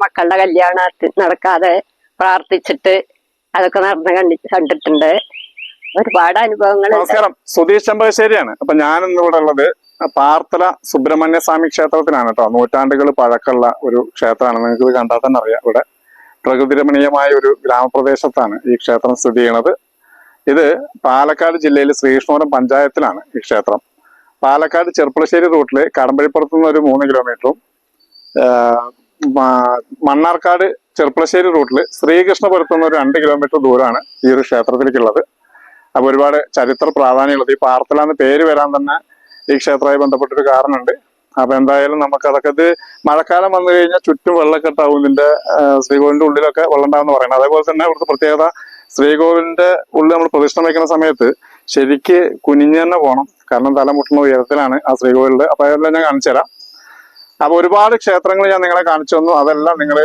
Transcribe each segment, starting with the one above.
മക്കളുടെ കല്യാണം നടക്കാതെ പ്രാർത്ഥിച്ചിട്ട് അതൊക്കെ നടന്ന് കണ്ടിട്ടുണ്ട്. ഒരുപാട് അനുഭവങ്ങൾ. നമസ്കാരം, സുധീഷ് ചെമ്പകശ്ശേരിയാണ്. അപ്പൊ ഞാൻ ഇന്നിവിടെ ഉള്ളത് പാർത്തല സുബ്രഹ്മണ്യ സ്വാമി ക്ഷേത്രത്തിനാണ് കേട്ടോ. നൂറ്റാണ്ടുകൾ പഴക്കമുള്ള ഒരു ക്ഷേത്രമാണ്. നിങ്ങൾക്ക് ഇത് കണ്ടാൽ തന്നെ അറിയാം. ഇവിടെ പ്രകൃതി രമണീയമായ ഒരു ഗ്രാമപ്രദേശത്താണ് ഈ ക്ഷേത്രം സ്ഥിതി ചെയ്യുന്നത്. ഇത് പാലക്കാട് ജില്ലയിൽ ശ്രീകൃഷ്ണപുരം പഞ്ചായത്തിലാണ് ഈ ക്ഷേത്രം. പാലക്കാട് ചെർപ്പുളശ്ശേരി റൂട്ടില് കടമ്പഴിപ്പുറത്ത് നിന്ന് ഒരു 3 കിലോമീറ്ററും മണ്ണാർക്കാട് ചെർപ്പുളശ്ശേരി റൂട്ടില് ശ്രീകൃഷ്ണപുരത്ത് നിന്ന് ഒരു 2 കിലോമീറ്റർ ദൂരമാണ് ഈ ഒരു ക്ഷേത്രത്തിലേക്കുള്ളത്. അപ്പൊ ഒരുപാട് ചരിത്ര പ്രാധാന്യമുള്ളത്. ഈ പാർത്തല എന്ന് പേര് വരാൻ തന്നെ ഈ ക്ഷേത്രവുമായി ബന്ധപ്പെട്ടൊരു കാരണമുണ്ട്. അപ്പൊ എന്തായാലും നമുക്ക് അതൊക്കെ ഇത് മഴക്കാലം വന്നു കഴിഞ്ഞാൽ ചുറ്റും വെള്ളക്കെട്ടാവും. ഇതിന്റെ ശ്രീകോവിലിന്റെ ഉള്ളിലൊക്കെ വെള്ളം ഉണ്ടാവും എന്ന് പറയുന്നത്. അതേപോലെ തന്നെ ഇവിടുത്തെ പ്രത്യേകത, ശ്രീകോവിലിന്റെ ഉള്ളിൽ നമ്മൾ പ്രദക്ഷിണം വയ്ക്കുന്ന സമയത്ത് ശരിക്ക് കുനിഞ്ഞു തന്നെ പോകണം. കാരണം തലമുട്ടുന്ന ഉയരത്തിലാണ് ആ ശ്രീകോവിലിന്റെ. അപ്പൊ അതെല്ലാം ഞാൻ കാണിച്ചു തരാം. അപ്പൊ ഒരുപാട് ക്ഷേത്രങ്ങൾ ഞാൻ നിങ്ങളെ കാണിച്ചു തന്നു. അതെല്ലാം നിങ്ങൾ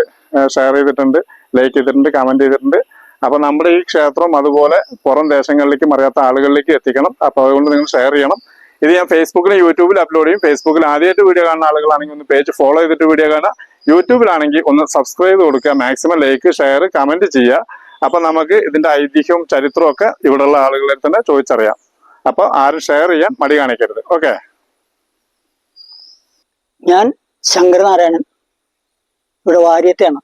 ഷെയർ ചെയ്തിട്ടുണ്ട്, ലൈക്ക് ചെയ്തിട്ടുണ്ട്, കമന്റ് ചെയ്തിട്ടുണ്ട്. അപ്പൊ നമ്മുടെ ഈ ക്ഷേത്രം അതുപോലെ പുറം ദേശങ്ങളിലേക്കും അറിയാത്ത ആളുകളിലേക്ക് എത്തിക്കണം. അപ്പൊ അതുകൊണ്ട് നിങ്ങൾ ഷെയർ ചെയ്യണം. ഇത് ഞാൻ ഫേസ്ബുക്കിലും യൂട്യൂബിൽ അപ്ലോഡ് ചെയ്യും. ഫേസ്ബുക്കിൽ ആദ്യമായിട്ട് വീഡിയോ കാണുന്ന ആളുകളാണെങ്കിൽ ഒന്ന് പേജ് ഫോളോ ചെയ്തിട്ട് വീഡിയോ കാണുക. യൂട്യൂബിലാണെങ്കിൽ ഒന്ന് സബ്സ്ക്രൈബ് ചെയ്ത് കൊടുക്കുക. മാക്സിമം ലൈക്ക്, ഷെയർ, കമന്റ് ചെയ്യുക. അപ്പൊ നമുക്ക് ഇതിന്റെ ഐതിഹ്യവും ചരിത്രവും ഒക്കെ ഇവിടെയുള്ള ആളുകളിൽ തന്നെ ചോദിച്ചറിയാം. അപ്പൊ ആരും ഷെയർ ചെയ്യാൻ മടി കാണിക്കരുത്. ഓക്കെ. ഞാൻ ശങ്കരനാരായണൻ, ഇവിടെ വാര്യത്തെയാണ്.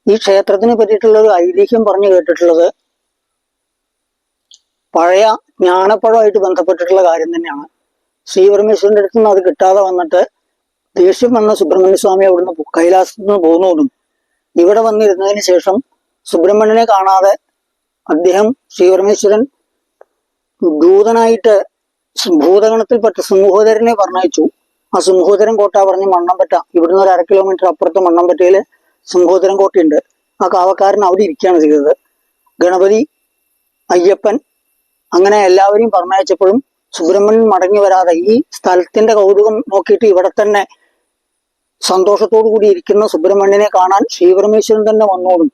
ഈ ക്ഷേത്രത്തിനെ പറ്റിയിട്ടുള്ള ഒരു ഐതിഹ്യം പറഞ്ഞു കേട്ടിട്ടുള്ളത് പഴയ ജ്ഞാനപ്പഴമായിട്ട് ബന്ധപ്പെട്ടിട്ടുള്ള കാര്യം തന്നെയാണ്. ശ്രീപരമേശ്വരന്റെ അടുത്ത് നിന്ന് അത് കിട്ടാതെ വന്നിട്ട് ദേഷ്യം വന്ന സുബ്രഹ്മണ്യ സ്വാമി അവിടുന്ന് കൈലാസത്തിൽ നിന്ന് പോകുന്നതും ഇവിടെ വന്നിരുന്നതിന് ശേഷം സുബ്രഹ്മണ്യനെ കാണാതെ അദ്ദേഹം ശ്രീപരമേശ്വരൻ ദൂതനായിട്ട് ഭൂതഗണത്തിൽപ്പെട്ട സിംഹോദരനെ പറഞ്ഞയച്ചു. ആ സിംഹോദരൻ കോട്ട പറഞ്ഞ് മണ്ണമ്പറ്റ, ഇവിടുന്ന് ഒരു 1/2 കിലോമീറ്റർ അപ്പുറത്ത് മണ്ണമ്പറ്റയില് സിംഹോദരൻ കോട്ടയുണ്ട്. ആ കാവക്കാരൻ അവിടെ ഇരിക്കുകയാണ് ചെയ്തത്. ഗണപതി, അയ്യപ്പൻ, അങ്ങനെ എല്ലാവരെയും പറഞ്ഞയച്ചപ്പോഴും സുബ്രഹ്മണ്യൻ മടങ്ങി വരാതെ ഈ സ്ഥലത്തിന്റെ കൗതുകം നോക്കിയിട്ട് ഇവിടെ തന്നെ സന്തോഷത്തോടു കൂടി ഇരിക്കുന്ന സുബ്രഹ്മണ്യനെ കാണാൻ ശ്രീപരമേശ്വരൻ തന്നെ വന്നോളും.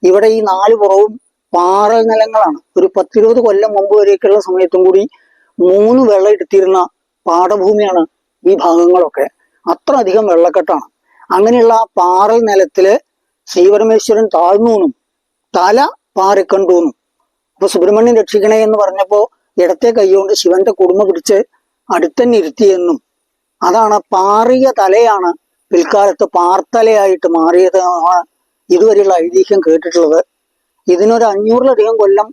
ഇവിടെ ഈ 4 പുറവും പാറൽ നിലങ്ങളാണ്. ഒരു 10-20 കൊല്ലം മുമ്പ് വരേക്കുള്ള സമയത്തും കൂടി 3 വെള്ളം എടുത്തിരുന്ന പാടഭൂമിയാണ് ഈ ഭാഗങ്ങളൊക്കെ. അത്ര അധികം വെള്ളക്കെട്ടാണ്. അങ്ങനെയുള്ള ആ പാറൽ നിലത്തില് ശ്രീപരമേശ്വരൻ താഴ്ന്നൂന്നും തല പാറിക്കണ്ടൂന്നും. അപ്പൊ സുബ്രഹ്മണ്യൻ രക്ഷിക്കണേ എന്ന് പറഞ്ഞപ്പോ ഇടത്തെ കൈകൊണ്ട് ശിവന്റെ കുടുംബ പിടിച്ച് അടുത്തന്നെ ഇരുത്തിയെന്നും അതാണ് പാറിയ തലയാണ് പിൽക്കാലത്ത് പാർത്തലയായിട്ട് മാറിയത് എന്നാണ് ഇതുവരെയുള്ള ഐതിഹ്യം കേട്ടിട്ടുള്ളത്. ഇതിനൊരു 500-ലധികം കൊല്ലം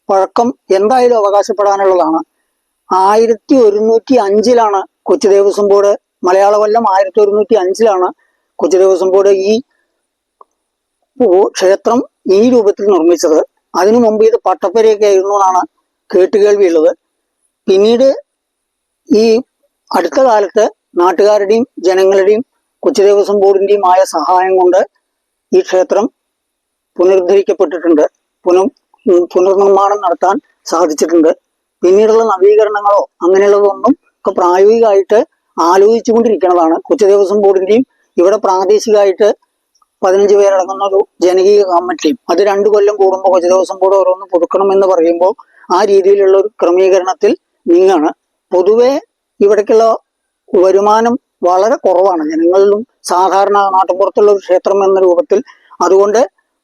പഴക്കം എന്തായാലും അവകാശപ്പെടാനുള്ളതാണ്. 1105-ലാണ് കൊച്ചി ദേവസ്വം ബോർഡ്, മലയാള കൊല്ലം 1105-ലാണ് കൊച്ചി ദേവസ്വം ബോർഡ് ഈ ക്ഷേത്രം ഈ രൂപത്തിൽ നിർമ്മിച്ചത്. അതിനു മുമ്പ് ഇത് പട്ടപ്പരയൊക്കെ ആയിരുന്നു എന്നാണ് കേട്ടുകേൾവിയുള്ളത്. പിന്നീട് ഈ അടുത്ത കാലത്ത് നാട്ടുകാരുടെയും ജനങ്ങളുടെയും കൊച്ചി ദേവസ്വം ബോർഡിന്റെയും ആയ സഹായം കൊണ്ട് ഈ ക്ഷേത്രം പുനരുദ്ധരിക്കപ്പെട്ടിട്ടുണ്ട്, പുനർനിർമ്മാണം നടത്താൻ സാധിച്ചിട്ടുണ്ട്. പിന്നീടുള്ള നവീകരണങ്ങളോ അങ്ങനെയുള്ളതൊന്നും ഒക്കെ പ്രായോഗികമായിട്ട് ആലോചിച്ചുകൊണ്ടിരിക്കുന്നതാണ്. കൊച്ചി ദേവസ്വം ബോർഡിന്റെയും ഇവിടെ പ്രാദേശികമായിട്ട് 15 പേരടങ്ങുന്ന ഒരു ജനകീയ കമ്മിറ്റിയും അത് 2 കൊല്ലം കൂടുമ്പോൾ കൊച്ചി ദേവസ്വം ബോർഡ് ഓരോന്ന് പുതുക്കണമെന്ന് പറയുമ്പോൾ ആ രീതിയിലുള്ള ഒരു ക്രമീകരണത്തിൽ നീങ്ങാണ്. പൊതുവെ ഇവിടേക്കുള്ള വരുമാനം വളരെ കുറവാണ് ജനങ്ങളിലും, സാധാരണ നാട്ടുപുറത്തുള്ള ഒരു ക്ഷേത്രം എന്ന രൂപത്തിൽ. അതുകൊണ്ട്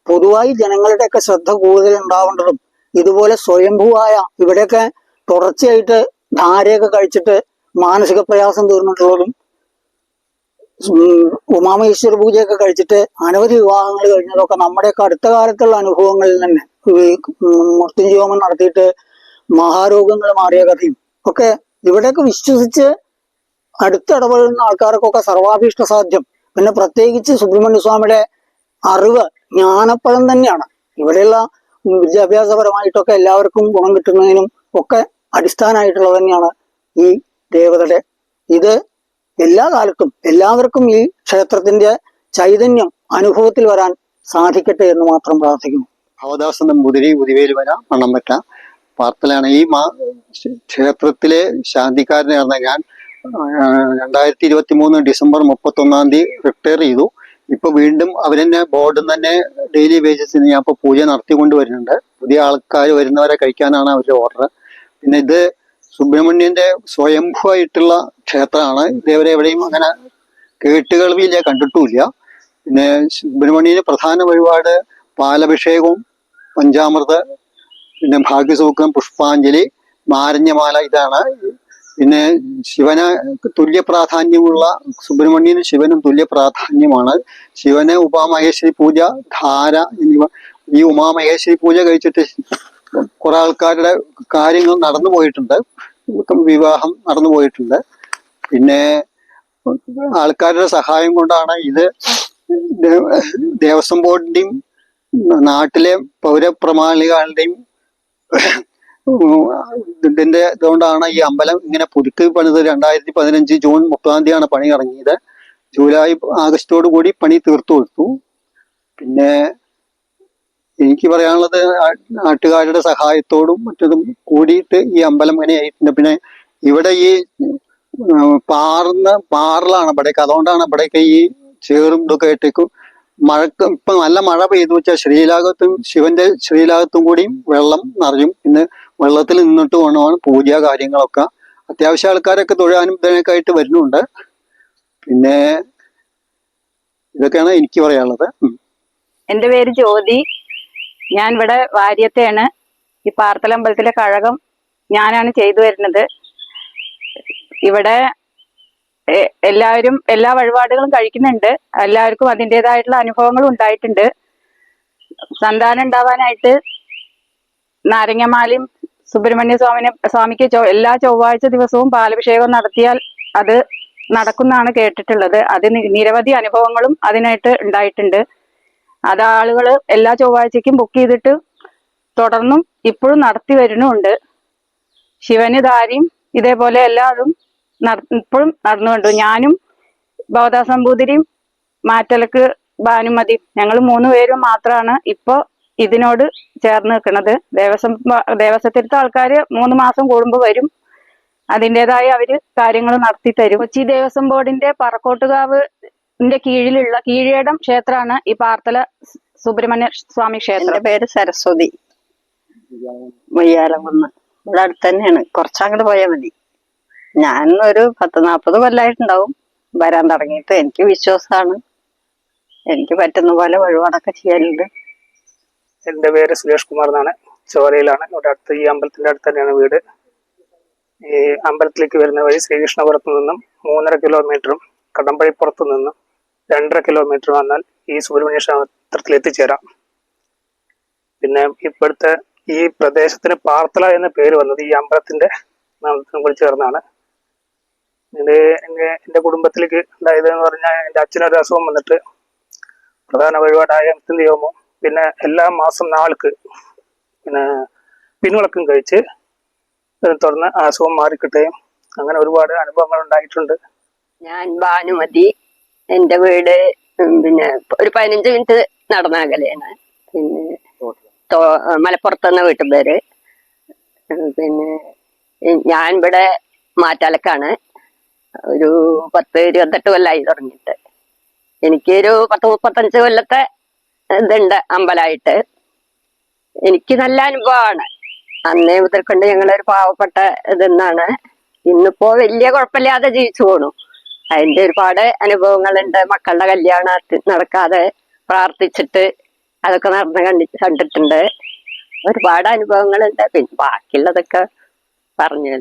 പൊതുവായി ജനങ്ങളുടെയൊക്കെ ശ്രദ്ധ കൂടുതൽ ഉണ്ടാവേണ്ടതും ഇതുപോലെ സ്വയംഭൂവായ ഇവിടെയൊക്കെ തുടർച്ചയായിട്ട് ധാരയൊക്കെ കഴിച്ചിട്ട് മാനസിക പ്രയാസം തീർന്നിട്ടുള്ളതും ഉമാമേശ്വര പൂജയൊക്കെ കഴിച്ചിട്ട് അനവധി വിവാഹങ്ങൾ കഴിഞ്ഞതൊക്കെ നമ്മുടെയൊക്കെ അടുത്ത കാലത്തുള്ള അനുഭവങ്ങളിൽ തന്നെ മൃത്യുഞ്ജയോമം നടത്തിയിട്ട് മഹാരോഗങ്ങൾ മാറിയ കഥയും ഒക്കെ ഇവിടെയൊക്കെ വിശ്വസിച്ച് അടുത്തിടപെടുന്ന ആൾക്കാർക്കൊക്കെ സർവാഭീഷ്ട സാധ്യം. പിന്നെ പ്രത്യേകിച്ച് സുബ്രഹ്മണ്യ സ്വാമിയുടെ അറിവ് ജ്ഞാനപ്പഴം തന്നെയാണ്. ഇവിടെയുള്ള വിദ്യാഭ്യാസപരമായിട്ടൊക്കെ എല്ലാവർക്കും ഗുണം കിട്ടുന്നതിനും ഒക്കെ അടിസ്ഥാനമായിട്ടുള്ളത് തന്നെയാണ് ഈ ദേവതയുടെ. ഇത് എല്ലാ കാലത്തും എല്ലാവർക്കും ഈ ക്ഷേത്രത്തിന്റെ ചൈതന്യം അനുഭവത്തിൽ വരാൻ സാധിക്കട്ടെ എന്ന് മാത്രം പ്രാർത്ഥിക്കുന്നു. ഭവദാസ നമ്പൂതിരി, ഉദിവേലുവര, മണ്ണമ്പറ്റ, പാർത്തലാണ്. ഈ ക്ഷേത്രത്തിലെ ശാന്തിക്കാരനായിരുന്ന ഞാൻ 2023 ഡിസംബർ 31 റിട്ടയർ ചെയ്തു. ഇപ്പൊ വീണ്ടും അവരെന്നെ ബോർഡിൽ തന്നെ ഡെയിലി ബേസിസിന് ഞാൻ ഇപ്പൊ പൂജ നടത്തിക്കൊണ്ട് വരുന്നുണ്ട്. പുതിയ ആൾക്കാർ വരുന്നവരെ കഴിക്കാനാണ് അവരുടെ ഓർഡർ. പിന്നെ ഇത് സുബ്രഹ്മണ്യന്റെ സ്വയംഭൂവായിട്ടുള്ള ക്ഷേത്രമാണ്. ഇതേവരെ എവിടെയും അങ്ങനെ കേട്ടുകേൾവിയില്ല, കണ്ടിട്ടുമില്ല. പിന്നെ സുബ്രഹ്മണ്യന് പ്രധാന വഴിപാട് പാലഭിഷേകവും പഞ്ചാമൃത, പിന്നെ ഭാഗ്യസൂക്തം, പുഷ്പാഞ്ജലി, നാരഞ്ഞമാല, ഇതാണ്. പിന്നെ ശിവന് തുല്യ പ്രാധാന്യമുള്ള, സുബ്രഹ്മണ്യനും ശിവനും തുല്യ പ്രാധാന്യമാണ്. ശിവന് ഉമാമഹേശ്വരി പൂജ, ധാര എന്നിവ. ഈ ഉമാമഹേശ്വരി പൂജ കഴിച്ചിട്ട് കുറെ ആൾക്കാരുടെ കാര്യങ്ങൾ നടന്നു പോയിട്ടുണ്ട്, വിവാഹം നടന്നു പോയിട്ടുണ്ട്. പിന്നെ ആൾക്കാരുടെ സഹായം കൊണ്ടാണ് ഇത് ദേവസ്വം ബോർഡിന്റെയും നാട്ടിലെ പൗരപ്രമാണികളുടെയും ഇതിന്റെ ഇതുകൊണ്ടാണ് ഈ അമ്പലം ഇങ്ങനെ പുതുക്കി പണിത്. 2015 ജൂൺ 30 പണി ഇറങ്ങിയത്. ജൂലൈ ആഗസ്റ്റോട് കൂടി പണി തീർത്തു കൊടുത്തു. പിന്നെ എനിക്ക് പറയാനുള്ളത്, നാട്ടുകാരുടെ സഹായത്തോടും മറ്റതും കൂടിയിട്ട് ഈ അമ്പലം ഇങ്ങനെയായിട്ടുണ്ട്. പിന്നെ ഇവിടെ ഈ പാറലാണ് ഇവിടേക്ക്, അതുകൊണ്ടാണ് ഇവിടേക്ക് ഈ ചേറും ഇതൊക്കെ ആയിട്ടേക്കും. ഇപ്പൊ നല്ല മഴ പെയ്തു വെച്ചാൽ ശ്രീലാകത്തും ശിവന്റെ ശ്രീലാകത്തും കൂടി വെള്ളം നിറയും. പിന്നെ വെള്ളത്തിൽ നിന്നിട്ട് വേണമാണ് പൂജ കാര്യങ്ങളൊക്കെ. അത്യാവശ്യം ആൾക്കാരൊക്കെ തൊഴാനും ഇതിനൊക്കെ ആയിട്ട് വരുന്നുണ്ട്. പിന്നെ ഇതൊക്കെയാണ് എനിക്ക് പറയാനുള്ളത്. എൻ്റെ പേര് ജ്യോതി. ഞാൻ ഇവിടെ വാര്യത്തെയാണ്. ഈ പാർത്തലമ്പലത്തിലെ കഴകം ഞാനാണ് ചെയ്തു വരുന്നത്. ഇവിടെ എല്ലാവരും എല്ലാ വഴിപാടുകളും കഴിക്കുന്നുണ്ട്. എല്ലാവർക്കും അതിൻ്റെതായിട്ടുള്ള അനുഭവങ്ങളും ഉണ്ടായിട്ടുണ്ട്. സന്താനം ഉണ്ടാവാനായിട്ട് നാരങ്ങമാലയും സുബ്രഹ്മണ്യ സ്വാമിക്ക് എല്ലാ ചൊവ്വാഴ്ച ദിവസവും പാലഭിഷേകം നടത്തിയാൽ അത് നടക്കുന്നാണ് കേട്ടിട്ടുള്ളത്. നിരവധി അനുഭവങ്ങളും അതിനായിട്ട് ഉണ്ടായിട്ടുണ്ട്. അത് ആളുകൾ എല്ലാ ചൊവ്വാഴ്ചയ്ക്കും ബുക്ക് ചെയ്തിട്ട് തുടർന്നും ഇപ്പോഴും നടത്തി വരുന്നുണ്ട്. ശിവന് ധാരിയും ഇതേപോലെ എല്ലാവരും ഇപ്പോഴും നടന്നുകൊണ്ട്, ഞാനും ഭവതാസംഭൂതിരിയും മാറ്റലക്ക് ഭാനുമതിയും, ഞങ്ങൾ 3 പേരും മാത്രമാണ് ഇപ്പൊ ഇതിനോട് ചേർന്ന് നിൽക്കുന്നത്. ദേവസ്വത്തിലത്തെ ആൾക്കാർ 3 മാസം കൂടുമ്പോൾ വരും. അതിൻ്റെതായ അവര് കാര്യങ്ങൾ നടത്തി തരും. കൊച്ചി ദേവസ്വം ബോർഡിന്റെ പറക്കോട്ടുകാവിന്റെ കീഴിലുള്ള കീഴേടം ക്ഷേത്രമാണ് ഈ പാർത്തല സുബ്രഹ്മണ്യ സ്വാമി ക്ഷേത്രം. എന്റെ പേര് സരസ്വതി, മയ്യാലംകുന്ന്. ഇവിടെ അടുത്ത് തന്നെയാണ്, കുറച്ചങ്ങോട്ട് പോയാൽ മതി. ഞാൻ ഒരു 10-40 കൊല്ലമായിട്ടുണ്ടാവും വരാൻ തുടങ്ങിയിട്ട്. എനിക്ക് വിശ്വാസമാണ്, എനിക്ക് പറ്റുന്ന പോലെ വഴിപാടൊക്കെ ചെയ്യാനുണ്ട്. എൻ്റെ പേര് സുരേഷ് കുമാർ എന്നാണ്. ചോലയിലാണ്, ഇവിടെ അടുത്ത് ഈ അമ്പലത്തിന്റെ അടുത്ത് തന്നെയാണ് വീട്. ഈ അമ്പലത്തിലേക്ക് വരുന്ന വഴി ശ്രീകൃഷ്ണപുരത്ത് നിന്നും 3.5 കിലോമീറ്ററും കടമ്പഴിപ്പുറത്ത് നിന്നും 2.5 കിലോമീറ്റർ വന്നാൽ ഈ സുബ്രഹ്മണ്യ ക്ഷേത്രത്തിൽ എത്തിച്ചേരാം. പിന്നെ ഇപ്പോഴത്തെ ഈ പ്രദേശത്തിന് പാർത്തല എന്ന പേര് വന്നത് ഈ അമ്പലത്തിന്റെ നാമത്തിനും കൂടി ചേർന്നാണ്. ഇത് എൻ്റെ കുടുംബത്തിലേക്ക് ഉണ്ടായത് എന്ന് പറഞ്ഞാൽ, എൻ്റെ അച്ഛനൊരു അസുഖം വന്നിട്ട് പ്രധാന വഴിപാടായ ദൈവമോ, പിന്നെ എല്ലാ മാസം നാൾക്ക് പിന്നെ പിൻവിളക്കും കഴിച്ച് തുടർന്ന് അസുഖം മാറിക്കിട്ടുകയും അങ്ങനെ ഒരുപാട് അനുഭവങ്ങൾ ഉണ്ടായിട്ടുണ്ട്. ഞാൻ ഭാനുമതി. എൻ്റെ വീട് പിന്നെ ഒരു 15 മിനിറ്റ് നടന്ന അകലെയാണ്. പിന്നെ മലപ്പുറത്തുനിന്ന് വീട്ടിൽ പേര്. പിന്നെ ഞാൻ ഇവിടെ മാറ്റാലക്കാണ്. ഒരു 10-28 കൊല്ലമായി തുടങ്ങിയിട്ട്. എനിക്കൊരു 10-35 കൊല്ലത്തെ ഇതുണ്ട് അമ്പലമായിട്ട്. എനിക്ക് നല്ല അനുഭവമാണ്. അന്നേ മുതൽ കൊണ്ട് ഞങ്ങളൊരു പാവപ്പെട്ട ഇതെന്നാണ്. ഇന്നിപ്പോ വലിയ കുഴപ്പമില്ലാതെ ജീവിച്ചു പോണു. അതിന്റെ ഒരുപാട് അനുഭവങ്ങളുണ്ട്. മക്കളുടെ കല്യാണം നടക്കാതെ പ്രാർത്ഥിച്ചിട്ട് അതൊക്കെ കണ്ടിട്ടുണ്ട്. ഒരുപാട് അനുഭവങ്ങളുണ്ട്. പിന്നെ ബാക്കിയുള്ളതൊക്കെ പറഞ്ഞു.